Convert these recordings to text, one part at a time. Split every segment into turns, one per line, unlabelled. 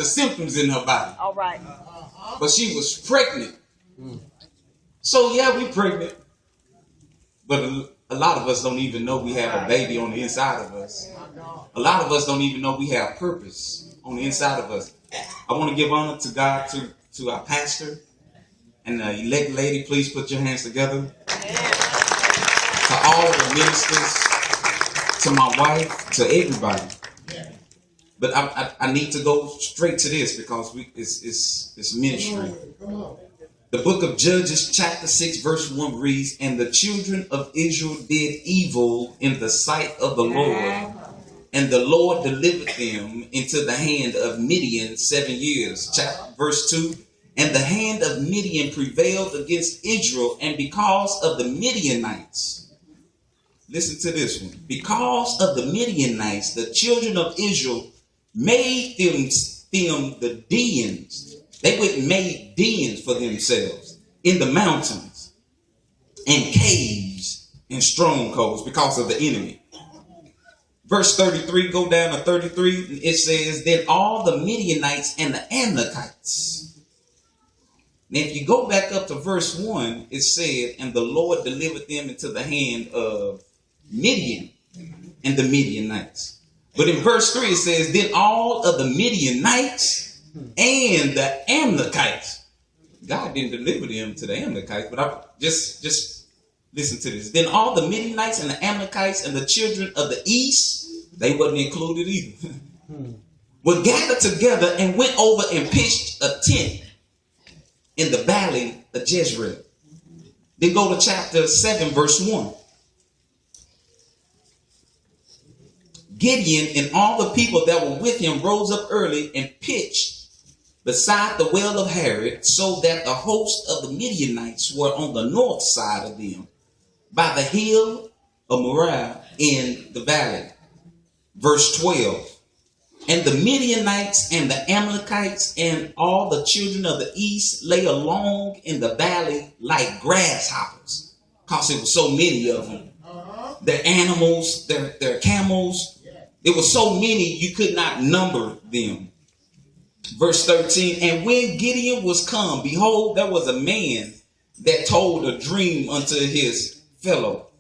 the symptoms in her body.
All right.
But she was pregnant. So yeah, we pregnant. But a lot of us don't even know we have a baby on the inside of us. A lot of us don't even know we have purpose on the inside of us. I want to give honor to God, to our pastor and the elect lady. Please put your hands together. To all of the ministers, to my wife, to everybody. But I need to go straight to this because it's ministry. The book of Judges chapter 6 verse 1 reads, and the children of Israel did evil in the sight of the Lord, and the Lord delivered them into the hand of Midian 7 years. Verse 2, and the hand of Midian prevailed against Israel, and because of the Midianites, listen to this one, because of the Midianites, the children of Israel made them the dens. They went and made dens for themselves in the mountains and caves and strongholds because of the enemy. Verse 33, go down to 33. It says, then all the Midianites and the Amalekites. Now, if you go back up to verse 1, it said, and the Lord delivered them into the hand of Midian and the Midianites. But in verse 3, it says, then all of the Midianites and the Amalekites. God didn't deliver them to the Amalekites, but I just listen to this. Then all the Midianites and the Amalekites and the children of the east, they wasn't included either, were gathered together and went over and pitched a tent in the valley of Jezreel. Then go to chapter 7, verse 1. Gideon and all the people that were with him rose up early and pitched beside the well of Harod, so that the host of the Midianites were on the north side of them, by the hill of Moriah in the valley. Verse 12. And the Midianites and the Amalekites and all the children of the east lay along in the valley like grasshoppers, because it was so many of them. Their animals, their camels. There were so many you could not number them. Verse 13, and when Gideon was come, behold, there was a man that told a dream unto his fellow,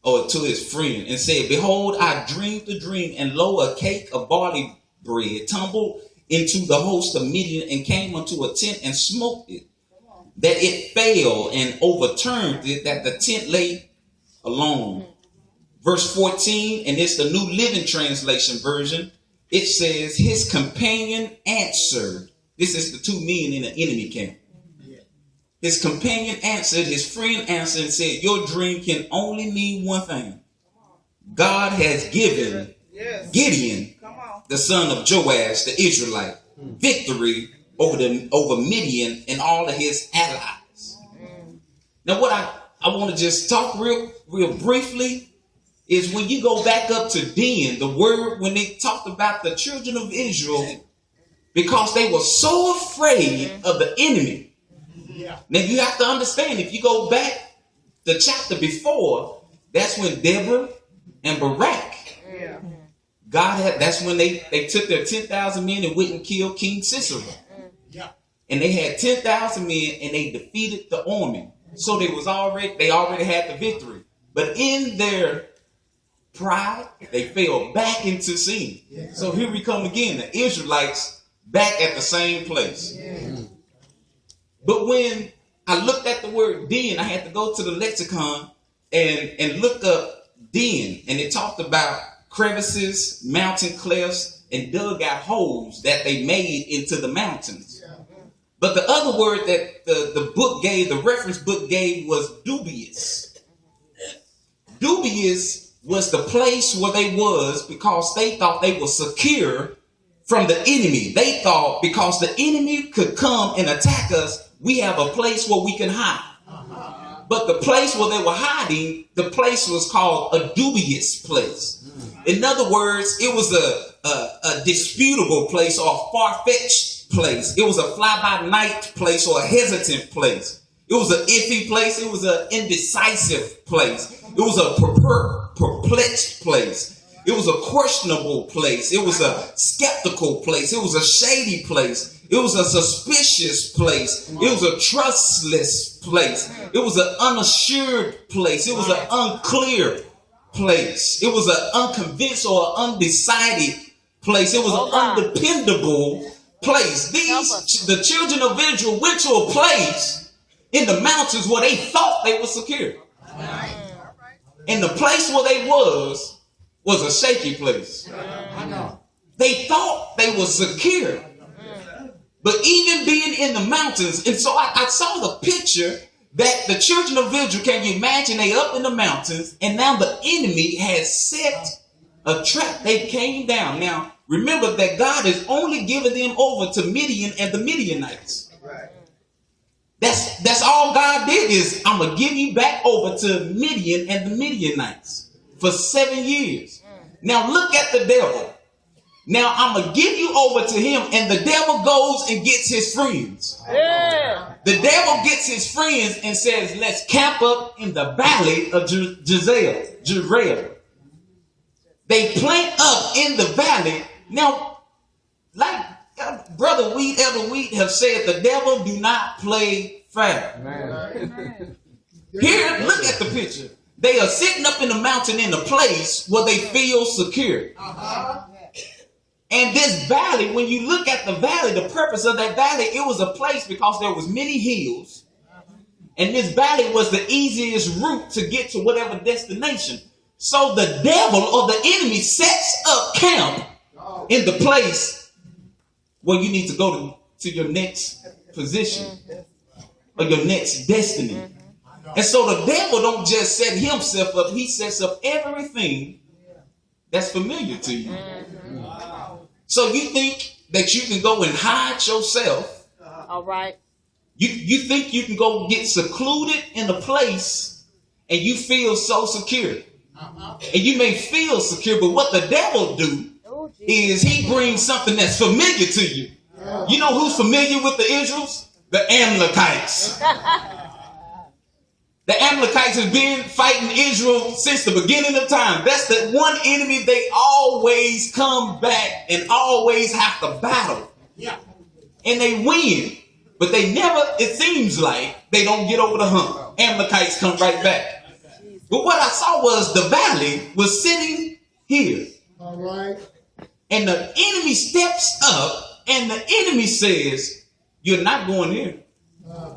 or to his friend, and said, behold, I dreamed a dream, and lo, a cake of barley bread tumbled into the host of Midian, and came unto a tent and smote it, that it fell and overturned it, that the tent lay alone. Verse 14, and it's the New Living Translation version. It says, his companion answered. This is the two men in the enemy camp. His companion answered, his friend answered and said, your dream can only mean one thing. God has given Gideon, the son of Joash, the Israelite, victory over Midian and all of his allies. Now, what I want to just talk real briefly is when you go back up to Den, the word, when they talked about the children of Israel, because they were so afraid of the enemy. Now you have to understand, if you go back the chapter before, that's when Deborah and Barak, that's when they took their 10,000 men and went and killed King Sisera. And they had 10,000 men and they defeated the army. So they already had the victory. But in their pride, they fell back into sin. So here we come again, the Israelites back at the same place. But when I looked at the word den, I had to go to the lexicon and look up den, and it talked about crevices, mountain clefts, and dug out holes that they made into the mountains. But the other word that the book gave, the reference book gave, was dubious. Dubious was the place where they was because they thought they were secure from the enemy. They thought because the enemy could come and attack us, we have a place where we can hide. But the place where they were hiding, the place was called a dubious place. In other words, it was a disputable place or a far-fetched place. It was a fly-by-night place or a hesitant place. It was an iffy place. It was an indecisive place. It was a perplexed place. It was a questionable place. It was a skeptical place. It was a shady place. It was a suspicious place. It was a trustless place. It was an unassured place. It was an unclear place. It was an unconvinced or undecided place. It was an undependable place. The children of Israel went to a place in the mountains where they thought they were secure. And the place where they was a shaky place. They thought they were secure. But even being in the mountains, and so I saw the picture that the children of Israel, can you imagine, they up in the mountains, and now the enemy has set a trap. They came down. Now, remember that God is only giving them over to Midian and the Midianites. That's all God did is, I'm going to give you back over to Midian and the Midianites for 7 years. Now look at the devil. Now I'm going to give you over to him, and the devil goes and gets his friends. Yeah. The devil gets his friends and says, let's camp up in the valley of Jezreel. They plant up in the valley. Now, like Brother Wheat, Elder Wheat have said, the devil do not play fair. Here, look at the picture. They are sitting up in the mountain in a place where they feel secure. And this valley, when you look at the valley, the purpose of that valley, it was a place because there was many hills. And this valley was the easiest route to get to whatever destination. So the devil or the enemy sets up camp in the place where you need to go to your next position or your next destiny. And so the devil don't just set himself up, he sets up everything that's familiar to you. So you think that you can go and hide yourself.
All right.
You think you can go get secluded in a place and you feel so secure. And you may feel secure, but what the devil do is he brings something that's familiar to you. You know who's familiar with the Israels? The Amalekites. The Amalekites have been fighting Israel since the beginning of time. That's the one enemy they always come back and always have to battle. And they win. But they never, it seems like, they don't get over the hump. Amalekites come right back. But what I saw was the valley was sitting here. All right. And the enemy steps up and the enemy says, you're not going here.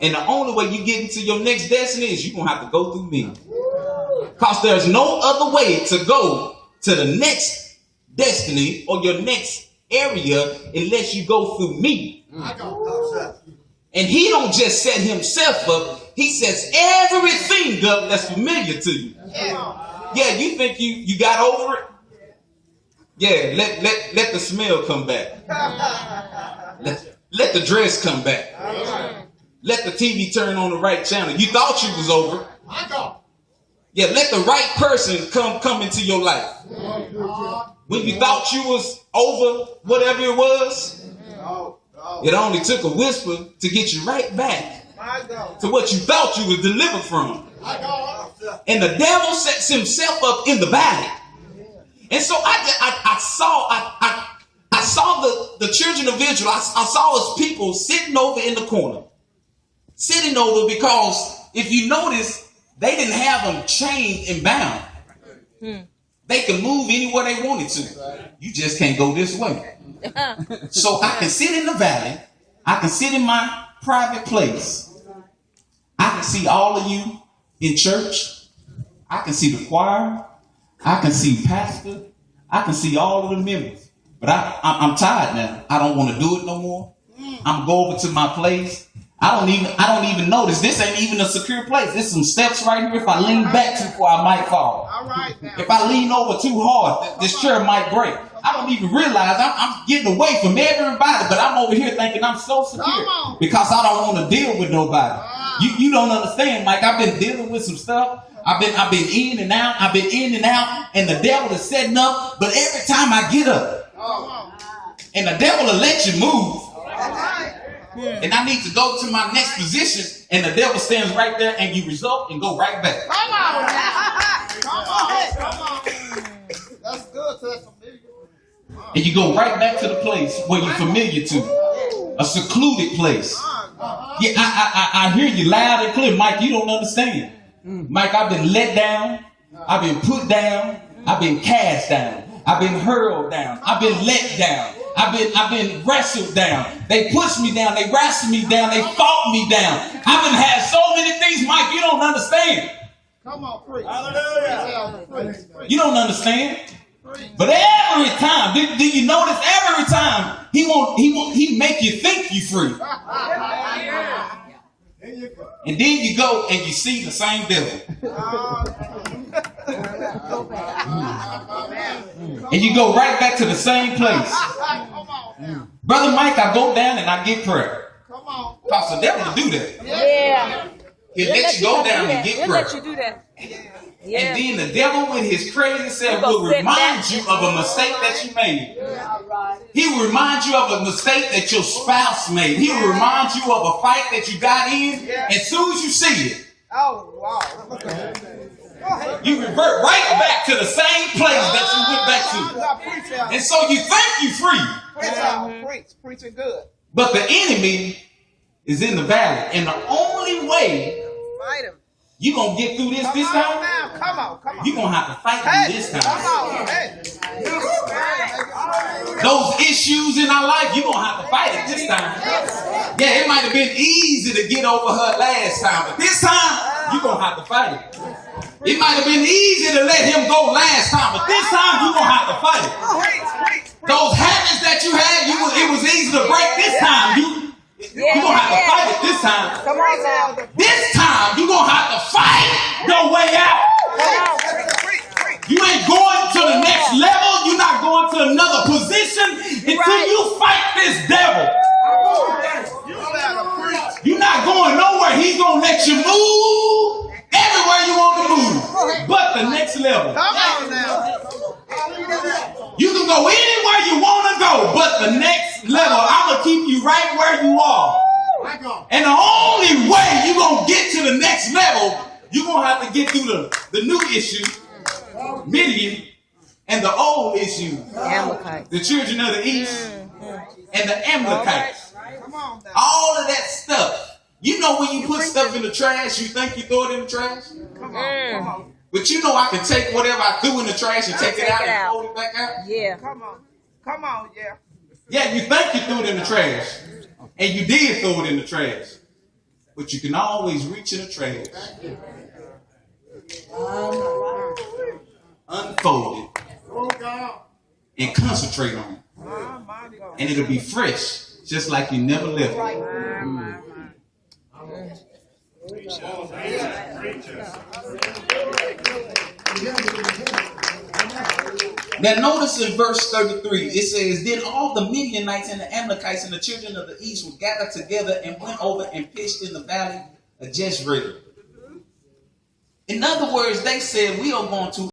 And the only way you get into your next destiny is you're going to have to go through me. Because there's no other way to go to the next destiny or your next area unless you go through me. And he don't just set himself up. He sets everything up that's familiar to you. Yeah, you think you got over it? Yeah, let the smell come back. Let the dress come back. Let the TV turn on the right channel. You thought you was over. Yeah, let the right person come into your life. When you thought you was over whatever it was, it only took a whisper to get you right back to what you thought you was delivered from. And the devil sets himself up in the valley. And so I saw the children of Israel. I saw his people sitting over in the corner. Sitting over because if you notice, they didn't have them chained and bound. They could move anywhere they wanted to. You just can't go this way. So I can sit in the valley. I can sit in my private place. I can see all of you in church. I can see the choir. I can see pastor. I can see all of the members. But I'm tired now. I don't want to do it no more. I'm going to go over to my place. I don't even notice. This ain't even a secure place. There's some steps right here. If I lean back too far, I might fall. If I lean over too hard, this chair might break. I don't even realize I'm getting away from everybody, but I'm over here thinking I'm so secure because I don't want to deal with nobody. You don't understand, Mike. I've been dealing with some stuff. I've been in and out. I've been in and out, and the devil is setting up. But every time I get up, and the devil will let you move. And I need to go to my next position, and the devil stands right there, and you result and go right back.
Come on. That's good.
And you go right back to the place where you're familiar to. A secluded place. Yeah, I hear you loud and clear. Mike, you don't understand. Mike, I've been let down. I've been put down. I've been cast down. I've been hurled down. I've been let down. I've been wrestled down. They pushed me down. They wrestled me down. They fought me down. I've been had so many things, Mike, you don't understand.
Come on, preach. Hallelujah.
You don't understand. But every time, do you notice every time he make you think you free. And then you go and you see the same devil. And you go right back to the same place. Brother Mike, I go down and I get prayer. Because the devil will do that.
Yeah.
He'll let you go down and get prayer.
Let you do that. Yeah.
And then the devil with his crazy self will remind you of a mistake that you made. He will remind you of a mistake that your spouse made. He will remind you of a fight that you got in. As soon as you see it, you revert right back to the same place that you went back to. And so you think you're free.
Preaching good.
But the enemy is in the valley. And the only way you're going to get through this time,
Come on.
you're going to have to fight through this time. Those issues in our life, you're going to have to fight it this time. Yeah, it might have been easy to get over her last time, but this time, you're going to have to fight it. It might have been easy to let him go last time, but this time, you're going to have to fight it. Those habits that you had, it was easy to break this time. You're going to have to fight it this time.
Come on now.
This time, you're going to have to fight your way out. You ain't going to the next level. You're not going to another position until you fight this devil. You're not going nowhere. He's going to let you move everywhere you want to move. But the next level. You can go anywhere you want to go, but the next level, I'm going to keep you right where you are. And the only way you're going to get to the next level, you're going to have to get through the new issue, Gideon, and the old issue, the children of the east, and the Amalekites. All of that stuff. You know when you put stuff in the trash, you think you throw it in the trash? Come on. But you know I can take whatever I threw in the trash and take it out and fold it back out?
Yeah.
Come on, yeah.
Yeah, you think you threw it in the trash. And you did throw it in the trash. But you can always reach in the trash. Unfold it. And concentrate on it. And it'll be fresh. Just like you never left it. Now notice in verse 33, it says, then all the Midianites and the Amalekites and the children of the east were gathered together and went over and pitched in the valley of Jezreel. In other words, they said, we are going to